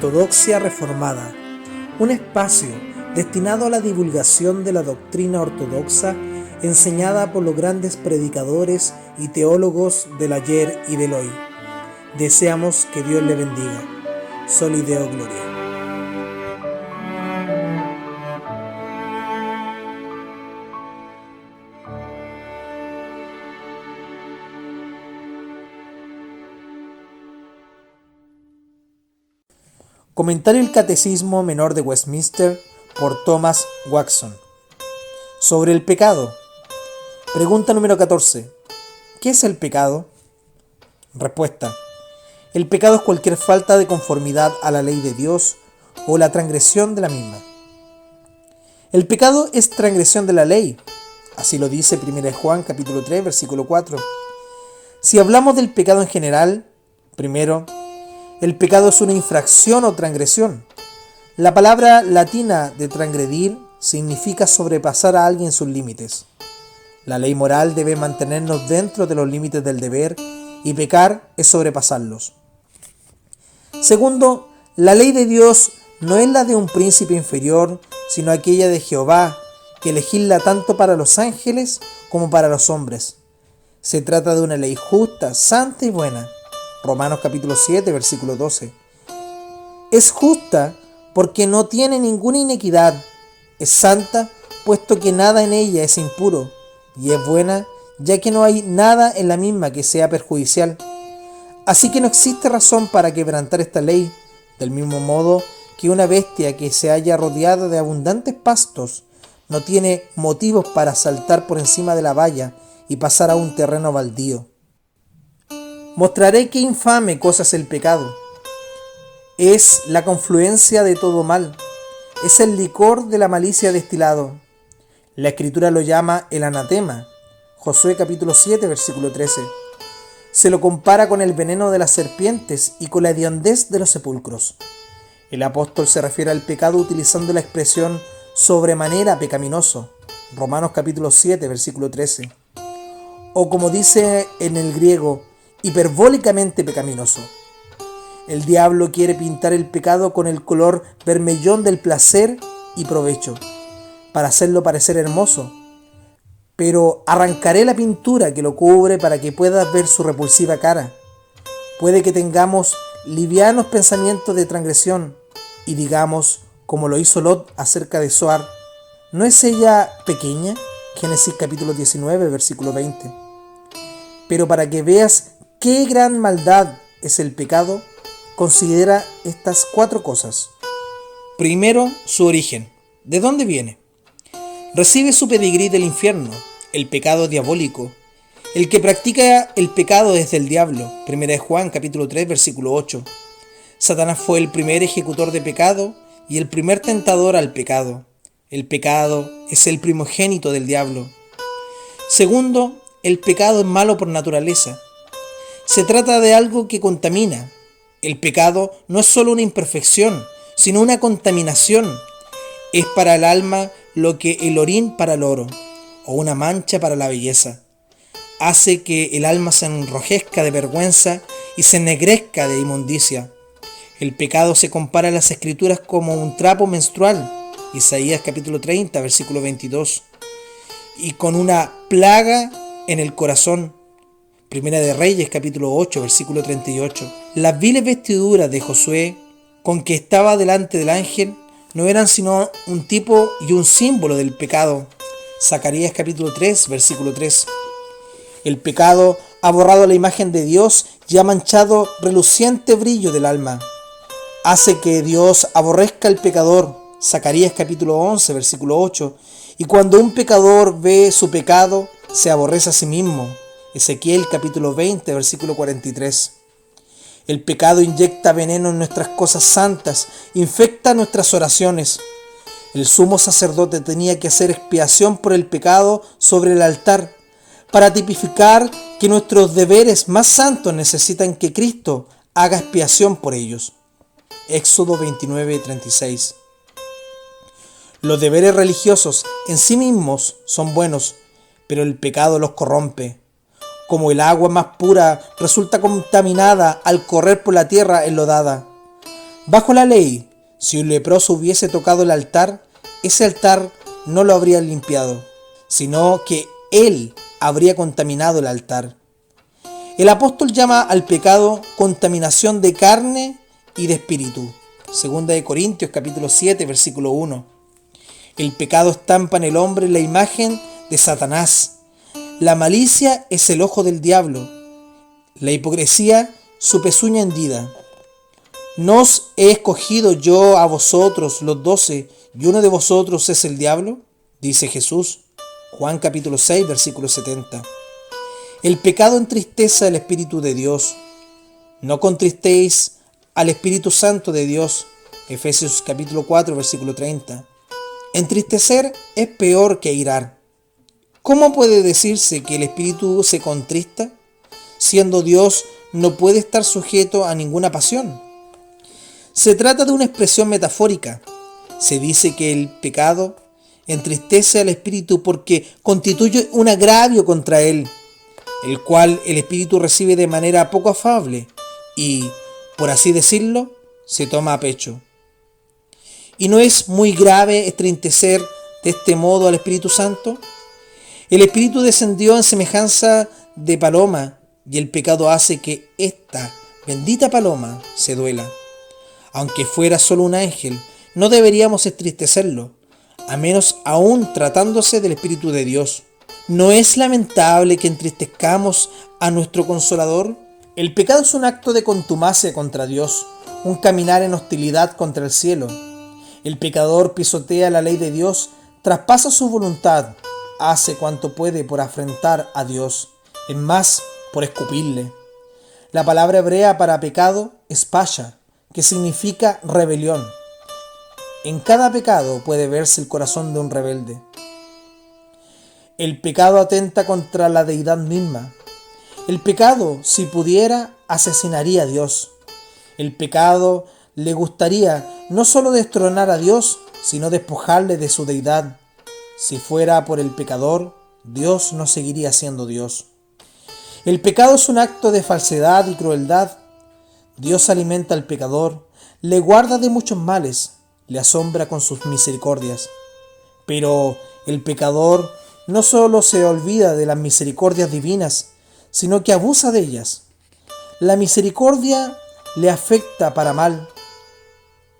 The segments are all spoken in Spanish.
Ortodoxia Reformada, un espacio destinado a la divulgación de la doctrina ortodoxa enseñada por los grandes predicadores y teólogos del ayer y del hoy. Deseamos que Dios le bendiga. Soli Deo Gloria. Comentario del Catecismo Menor de Westminster por Thomas Watson. Sobre el pecado. Pregunta número 14. ¿Qué es el pecado? Respuesta. El pecado es cualquier falta de conformidad a la ley de Dios o la transgresión de la misma. El pecado es transgresión de la ley. Así lo dice 1 Juan capítulo 3, versículo 4. Si hablamos del pecado en general, primero, el pecado es una infracción o transgresión. La palabra latina de transgredir significa sobrepasar a alguien sus límites. La ley moral debe mantenernos dentro de los límites del deber y pecar es sobrepasarlos. Segundo, la ley de Dios no es la de un príncipe inferior, sino aquella de Jehová, que legisla tanto para los ángeles como para los hombres. Se trata de una ley justa, santa y buena. Romanos capítulo 7, versículo 12. Es justa porque no tiene ninguna inequidad. Es santa, puesto que nada en ella es impuro. Y es buena, ya que no hay nada en la misma que sea perjudicial. Así que no existe razón para quebrantar esta ley, del mismo modo que una bestia que se halla rodeada de abundantes pastos no tiene motivos para saltar por encima de la valla y pasar a un terreno baldío. Mostraré qué infame cosa es el pecado. Es la confluencia de todo mal. Es el licor de la malicia destilado. La Escritura lo llama el anatema. Josué capítulo 7, versículo 13. Se lo compara con el veneno de las serpientes y con la hediondez de los sepulcros. El apóstol se refiere al pecado utilizando la expresión sobremanera pecaminoso. Romanos capítulo 7, versículo 13. O como dice en el griego, hiperbólicamente pecaminoso. El diablo quiere pintar el pecado con el color vermellón del placer y provecho, para hacerlo parecer hermoso. Pero arrancaré la pintura que lo cubre para que puedas ver su repulsiva cara. Puede que tengamos livianos pensamientos de transgresión y digamos, como lo hizo Lot acerca de Zoar, ¿no es ella pequeña? Génesis capítulo 19, versículo 20. Pero para que veas qué gran maldad es el pecado, considera estas 4 cosas. Primero, su origen. ¿De dónde viene? Recibe su pedigrí del infierno, el pecado diabólico. El que practica el pecado es del diablo. 1 Juan capítulo 3, versículo 8. Satanás fue el primer ejecutor de pecado y el primer tentador al pecado. El pecado es el primogénito del diablo. Segundo, el pecado es malo por naturaleza. Se trata de algo que contamina. El pecado no es solo una imperfección, sino una contaminación. Es para el alma lo que el orín para el oro, o una mancha para la belleza. Hace que el alma se enrojezca de vergüenza y se ennegrezca de inmundicia. El pecado se compara en las Escrituras como un trapo menstrual, Isaías capítulo 30, versículo 22, y con una plaga en el corazón, Primera de Reyes capítulo 8, versículo 38. Las viles vestiduras de Josué, con que estaba delante del ángel, no eran sino un tipo y un símbolo del pecado. Zacarías capítulo 3, versículo 3. El pecado ha borrado la imagen de Dios y ha manchado reluciente brillo del alma. Hace que Dios aborrezca al pecador. Zacarías capítulo 11, versículo 8. Y cuando un pecador ve su pecado, se aborrece a sí mismo. Ezequiel capítulo 20, versículo 43. El pecado inyecta veneno en nuestras cosas santas, infecta nuestras oraciones. El sumo sacerdote tenía que hacer expiación por el pecado sobre el altar, para tipificar que nuestros deberes más santos necesitan que Cristo haga expiación por ellos. Éxodo 29, 36. Los deberes religiosos en sí mismos son buenos, pero el pecado los corrompe. Como el agua más pura resulta contaminada al correr por la tierra enlodada. Bajo la ley, si un leproso hubiese tocado el altar, ese altar no lo habría limpiado, sino que él habría contaminado el altar. El apóstol llama al pecado contaminación de carne y de espíritu. Segunda de Corintios capítulo 7, versículo 1. El pecado estampa en el hombre la imagen de Satanás. La malicia es el ojo del diablo. La hipocresía su pezuña hendida. ¿No os he escogido yo a vosotros los 12 y uno de vosotros es el diablo? Dice Jesús. Juan capítulo 6, versículo 70. El pecado entristece al Espíritu de Dios. No contristéis al Espíritu Santo de Dios. Efesios capítulo 4, versículo 30. Entristecer es peor que irar. ¿Cómo puede decirse que el Espíritu se contrista? Siendo Dios, no puede estar sujeto a ninguna pasión. Se trata de una expresión metafórica. Se dice que el pecado entristece al Espíritu porque constituye un agravio contra él, el cual el Espíritu recibe de manera poco afable y, por así decirlo, se toma a pecho. ¿Y no es muy grave entristecer de este modo al Espíritu Santo? El Espíritu descendió en semejanza de paloma y el pecado hace que esta bendita paloma se duela. Aunque fuera solo un ángel, no deberíamos entristecerlo, a menos aún tratándose del Espíritu de Dios. ¿No es lamentable que entristezcamos a nuestro Consolador? El pecado es un acto de contumacia contra Dios, un caminar en hostilidad contra el cielo. El pecador pisotea la ley de Dios, traspasa su voluntad, hace cuanto puede por afrentar a Dios, es más, por escupirle. La palabra hebrea para pecado es pasha, que significa rebelión. En cada pecado puede verse el corazón de un rebelde. El pecado atenta contra la deidad misma. El pecado, si pudiera, asesinaría a Dios. El pecado le gustaría no solo destronar a Dios, sino despojarle de su deidad. Si fuera por el pecador, Dios no seguiría siendo Dios. El pecado es un acto de falsedad y crueldad. Dios alimenta al pecador, le guarda de muchos males, le asombra con sus misericordias. Pero el pecador no solo se olvida de las misericordias divinas, sino que abusa de ellas. La misericordia le afecta para mal.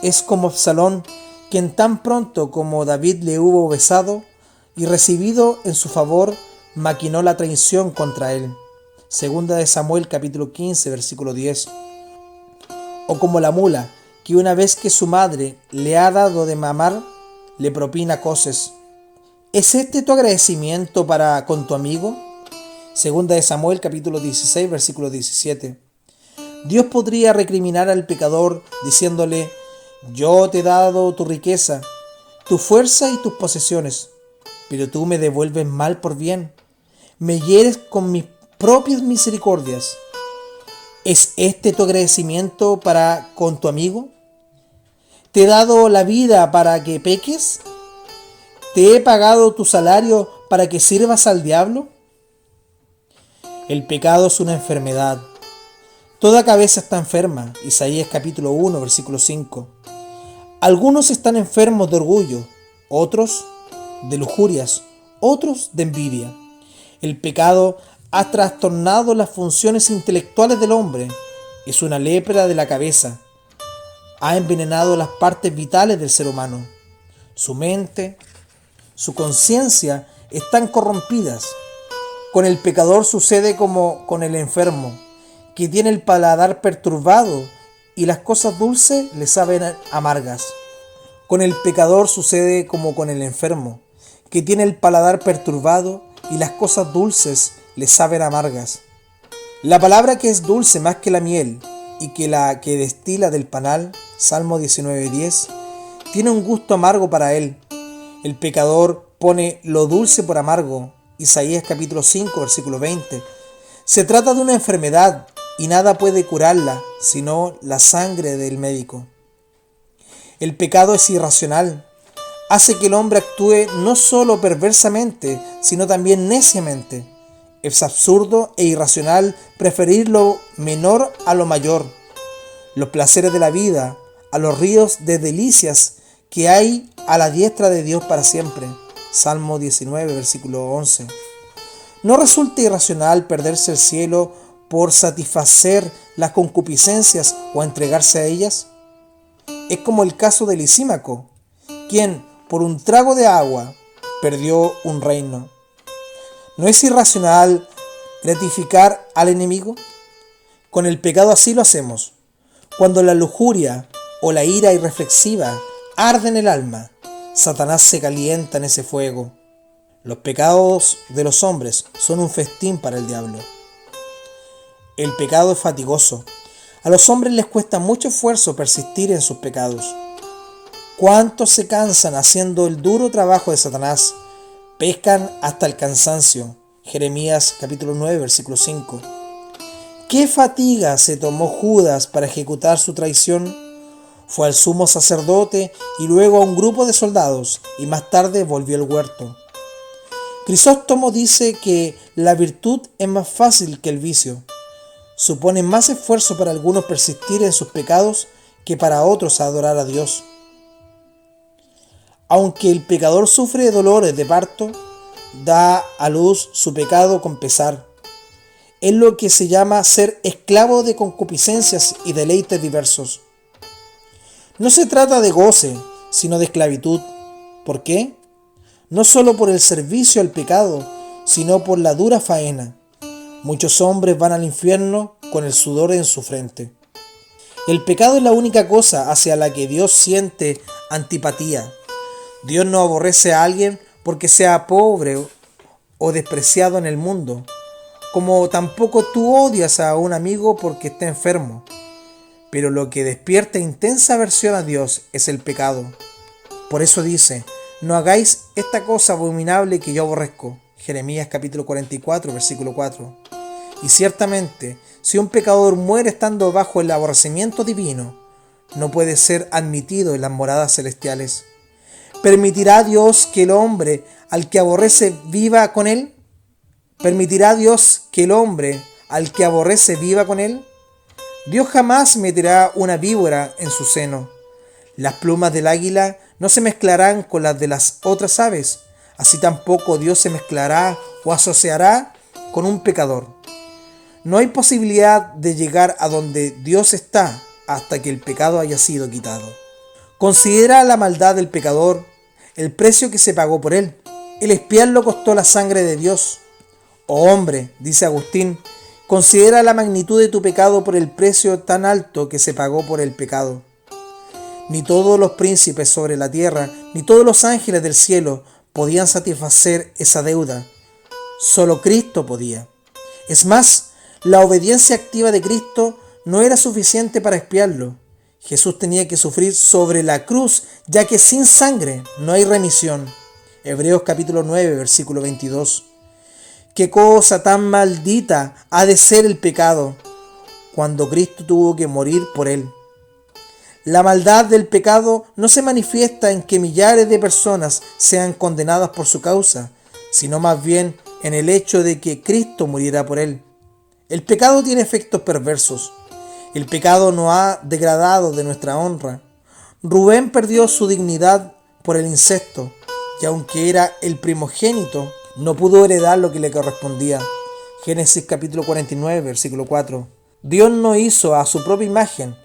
Es como Absalón, quien tan pronto como David le hubo besado y recibido en su favor, maquinó la traición contra él. Segunda de Samuel capítulo 15, versículo 10. O como la mula, que una vez que su madre le ha dado de mamar, le propina coces. ¿Es este tu agradecimiento para con tu amigo? Segunda de Samuel capítulo 16, versículo 17. Dios podría recriminar al pecador diciéndole: yo te he dado tu riqueza, tu fuerza y tus posesiones, pero tú me devuelves mal por bien, me hieres con mis propias misericordias. ¿Es este tu agradecimiento para con tu amigo? ¿Te he dado la vida para que peques? ¿Te he pagado tu salario para que sirvas al diablo? El pecado es una enfermedad. Toda cabeza está enferma. Isaías capítulo 1, versículo 5. Algunos están enfermos de orgullo, otros de lujurias, otros de envidia. El pecado ha trastornado las funciones intelectuales del hombre. Es una lepra de la cabeza. Ha envenenado las partes vitales del ser humano. Su mente, su conciencia están corrompidas. Con el pecador sucede como con el enfermo, que tiene el paladar perturbado y las cosas dulces le saben amargas. Con el pecador sucede como con el enfermo, que tiene el paladar perturbado y las cosas dulces le saben amargas. La palabra que es dulce más que la miel y que la que destila del panal, Salmo 19:10, tiene un gusto amargo para él. El pecador pone lo dulce por amargo, Isaías capítulo 5, versículo 20. Se trata de una enfermedad y nada puede curarla sino la sangre del médico. El pecado es irracional. Hace que el hombre actúe no solo perversamente, sino también neciamente. Es absurdo e irracional preferir lo menor a lo mayor. Los placeres de la vida a los ríos de delicias que hay a la diestra de Dios para siempre. Salmo 19, versículo 11. ¿No resulta irracional perderse el cielo por satisfacer las concupiscencias o entregarse a ellas? Es como el caso de Lisímaco, quien por un trago de agua perdió un reino. ¿No es irracional gratificar al enemigo? Con el pecado así lo hacemos. Cuando la lujuria o la ira irreflexiva arde en el alma, Satanás se calienta en ese fuego. Los pecados de los hombres son un festín para el diablo. El pecado es fatigoso. A los hombres les cuesta mucho esfuerzo persistir en sus pecados. ¿Cuántos se cansan haciendo el duro trabajo de Satanás? Pescan hasta el cansancio. Jeremías capítulo 9, versículo 5. ¿Qué fatiga se tomó Judas para ejecutar su traición? Fue al sumo sacerdote y luego a un grupo de soldados, y más tarde volvió al huerto. Crisóstomo dice que la virtud es más fácil que el vicio. Supone más esfuerzo para algunos persistir en sus pecados que para otros adorar a Dios. Aunque el pecador sufre dolores de parto, da a luz su pecado con pesar. Es lo que se llama ser esclavo de concupiscencias y deleites diversos. No se trata de goce, sino de esclavitud. ¿Por qué? No solo por el servicio al pecado, sino por la dura faena. Muchos hombres van al infierno con el sudor en su frente. El pecado es la única cosa hacia la que Dios siente antipatía. Dios no aborrece a alguien porque sea pobre o despreciado en el mundo, como tampoco tú odias a un amigo porque esté enfermo. Pero lo que despierta intensa aversión a Dios es el pecado. Por eso dice, no hagáis esta cosa abominable que yo aborrezco. Jeremías capítulo 44, versículo 4. Y ciertamente, si un pecador muere estando bajo el aborrecimiento divino, no puede ser admitido en las moradas celestiales. ¿Permitirá Dios que el hombre al que aborrece viva con él? ¿Permitirá Dios que el hombre al que aborrece viva con él? Dios jamás meterá una víbora en su seno. Las plumas del águila no se mezclarán con las de las otras aves. Así tampoco Dios se mezclará o asociará con un pecador. No hay posibilidad de llegar a donde Dios está hasta que el pecado haya sido quitado. Considera la maldad del pecador, el precio que se pagó por él. El expiarlo costó la sangre de Dios. Oh hombre, dice Agustín, considera la magnitud de tu pecado por el precio tan alto que se pagó por el pecado. Ni todos los príncipes sobre la tierra, ni todos los ángeles del cielo podían satisfacer esa deuda. Solo Cristo podía. Es más, la obediencia activa de Cristo no era suficiente para expiarlo. Jesús tenía que sufrir sobre la cruz, ya que sin sangre no hay remisión. Hebreos capítulo 9, versículo 22. ¿Qué cosa tan maldita ha de ser el pecado cuando Cristo tuvo que morir por él? La maldad del pecado no se manifiesta en que millares de personas sean condenadas por su causa, sino más bien en el hecho de que Cristo muriera por él. El pecado tiene efectos perversos. El pecado nos ha degradado de nuestra honra. Rubén perdió su dignidad por el incesto, y aunque era el primogénito, no pudo heredar lo que le correspondía. Génesis capítulo 49, versículo 4. Dios nos hizo a su propia imagen,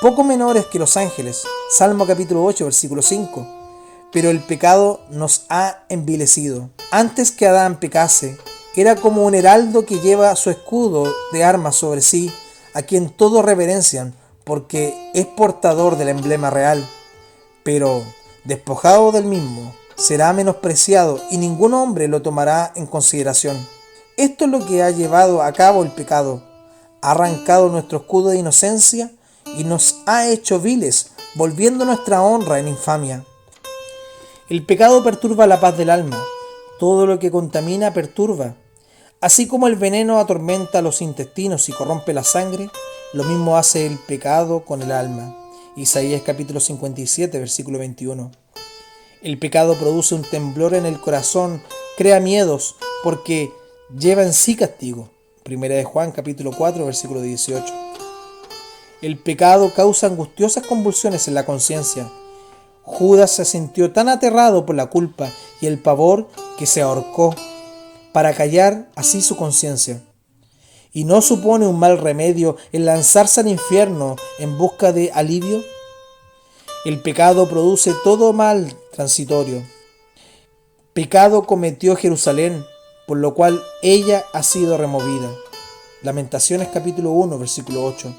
poco menores que los ángeles. Salmo capítulo 8, versículo 5. Pero el pecado nos ha envilecido. Antes que Adán pecase, era como un heraldo que lleva su escudo de armas sobre sí, a quien todos reverencian, porque es portador del emblema real. Pero, despojado del mismo, será menospreciado y ningún hombre lo tomará en consideración. Esto es lo que ha llevado a cabo el pecado. Ha arrancado nuestro escudo de inocencia y nos ha hecho viles, volviendo nuestra honra en infamia. El pecado perturba la paz del alma. Todo lo que contamina perturba. Así como el veneno atormenta los intestinos y corrompe la sangre, lo mismo hace el pecado con el alma. Isaías capítulo 57, versículo 21. El pecado produce un temblor en el corazón, crea miedos, porque lleva en sí castigo. Primera de Juan capítulo 4, versículo 18. El pecado causa angustiosas convulsiones en la conciencia. Judas se sintió tan aterrado por la culpa y el pavor que se ahorcó para callar así su conciencia. ¿Y no supone un mal remedio el lanzarse al infierno en busca de alivio? El pecado produce todo mal transitorio. Pecado cometió Jerusalén, por lo cual ella ha sido removida. Lamentaciones capítulo 1, versículo 8.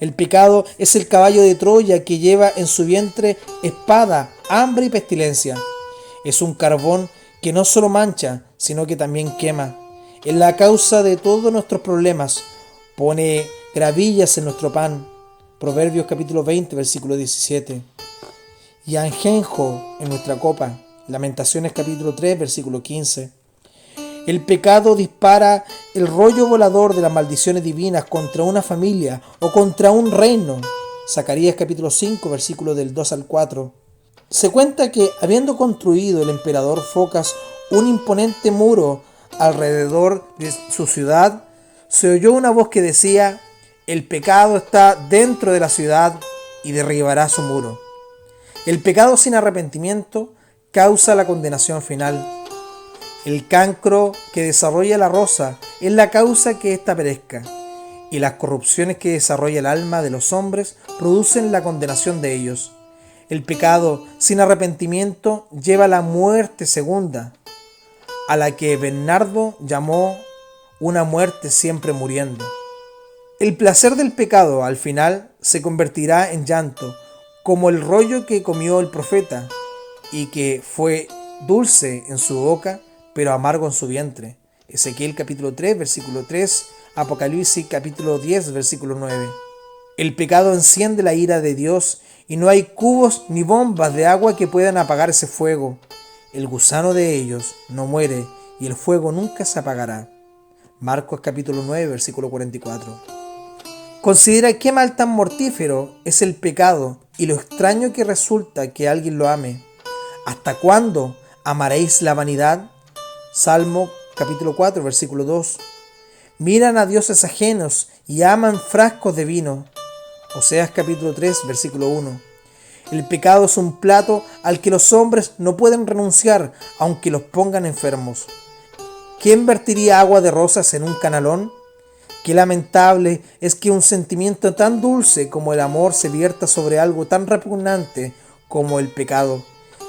El pecado es el caballo de Troya que lleva en su vientre espada, hambre y pestilencia. Es un carbón que no solo mancha, sino que también quema. Es la causa de todos nuestros problemas. Pone gravillas en nuestro pan. Proverbios capítulo 20, versículo 17. Y ajenjo en nuestra copa. Lamentaciones capítulo 3, versículo 15. El pecado dispara el rollo volador de las maldiciones divinas contra una familia o contra un reino. Zacarías capítulo 5, versículos del 2 al 4. Se cuenta que, habiendo construido el emperador Focas un imponente muro alrededor de su ciudad, se oyó una voz que decía: el pecado está dentro de la ciudad y derribará su muro. El pecado sin arrepentimiento causa la condenación final. El cancro que desarrolla la rosa es la causa que ésta perezca, y las corrupciones que desarrolla el alma de los hombres producen la condenación de ellos. El pecado sin arrepentimiento lleva a la muerte segunda, a la que Bernardo llamó una muerte siempre muriendo. El placer del pecado al final se convertirá en llanto, como el rollo que comió el profeta, y que fue dulce en su boca, pero amargo en su vientre. Ezequiel capítulo 3, versículo 3, Apocalipsis capítulo 10, versículo 9. El pecado enciende la ira de Dios y no hay cubos ni bombas de agua que puedan apagar ese fuego. El gusano de ellos no muere y el fuego nunca se apagará. Marcos capítulo 9, versículo 44. Considera qué mal tan mortífero es el pecado y lo extraño que resulta que alguien lo ame. ¿Hasta cuándo amaréis la vanidad? Salmo capítulo 4, versículo 2. Miran a dioses ajenos y aman frascos de vino. Oseas capítulo 3, versículo 1. El pecado es un plato al que los hombres no pueden renunciar, aunque los pongan enfermos. ¿Quién vertiría agua de rosas en un canalón? Qué lamentable es que un sentimiento tan dulce como el amor se vierta sobre algo tan repugnante como el pecado.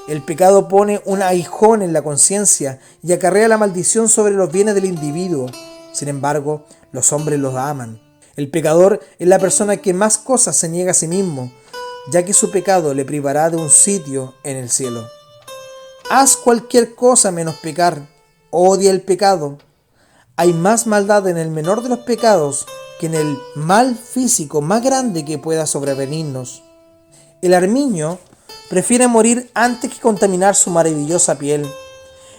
El pecado pone un aguijón en la conciencia y acarrea la maldición sobre los bienes del individuo. Sin embargo, los hombres los aman. El pecador es la persona que más cosas se niega a sí mismo, ya que su pecado le privará de un sitio en el cielo. Haz cualquier cosa menos pecar. Odia el pecado. Hay más maldad en el menor de los pecados que en el mal físico más grande que pueda sobrevenirnos. El armiño prefiere morir antes que contaminar su maravillosa piel.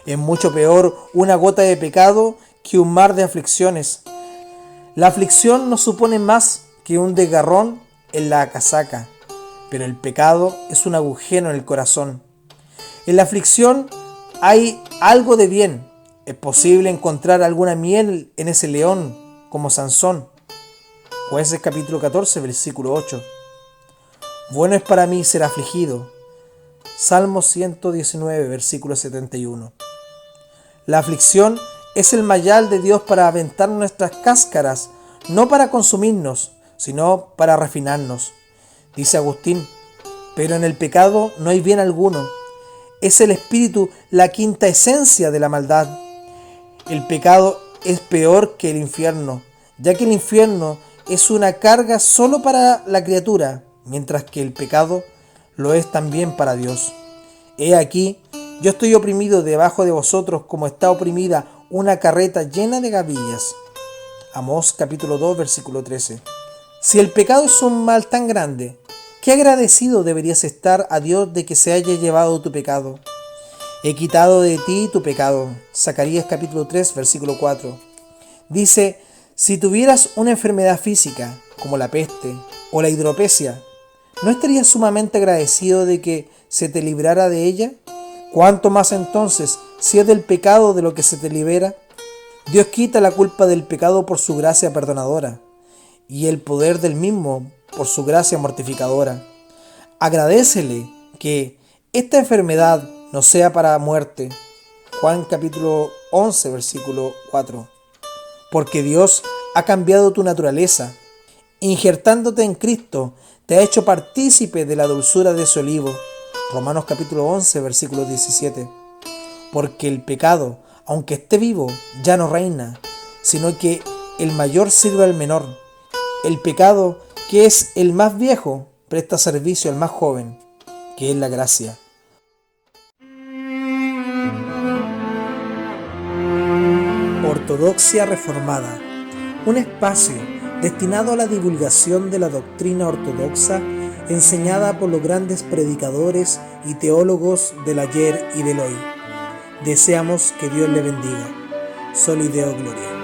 Es mucho peor una gota de pecado que un mar de aflicciones. La aflicción no supone más que un desgarrón en la casaca, pero el pecado es un agujero en el corazón. En la aflicción hay algo de bien. Es posible encontrar alguna miel en ese león, como Sansón. Jueces capítulo 14, versículo 8. Bueno es para mí ser afligido. Salmo 119, versículo 71. La aflicción es el mayal de Dios para aventar nuestras cáscaras, no para consumirnos, sino para refinarnos. Dice Agustín, pero en el pecado no hay bien alguno. Es el espíritu la quinta esencia de la maldad. El pecado es peor que el infierno, ya que el infierno es una carga solo para la criatura, mientras que el pecado lo es también para Dios. He aquí, yo estoy oprimido debajo de vosotros como está oprimida una carreta llena de gavillas. Amós capítulo 2, versículo 13. Si el pecado es un mal tan grande, qué agradecido deberías estar a Dios de que se haya llevado tu pecado. He quitado de ti tu pecado. Zacarías capítulo 3, versículo 4. Dice, si tuvieras una enfermedad física, como la peste o la hidropesia, ¿no estarías sumamente agradecido de que se te librara de ella? ¿Cuánto más entonces, si es del pecado de lo que se te libera? Dios quita la culpa del pecado por su gracia perdonadora y el poder del mismo por su gracia mortificadora. Agradécele que esta enfermedad no sea para muerte. Juan capítulo 11, versículo 4. Porque Dios ha cambiado tu naturaleza. Injertándote en Cristo, te ha hecho partícipe de la dulzura de su olivo. Romanos capítulo 11, versículo 17. Porque el pecado, aunque esté vivo, ya no reina, sino que el mayor sirve al menor. El pecado, que es el más viejo, presta servicio al más joven, que es la gracia. Ortodoxia Reformada, un espacio destinado a la divulgación de la doctrina ortodoxa enseñada por los grandes predicadores y teólogos del ayer y del hoy. Deseamos que Dios le bendiga. Soli Deo Gloria.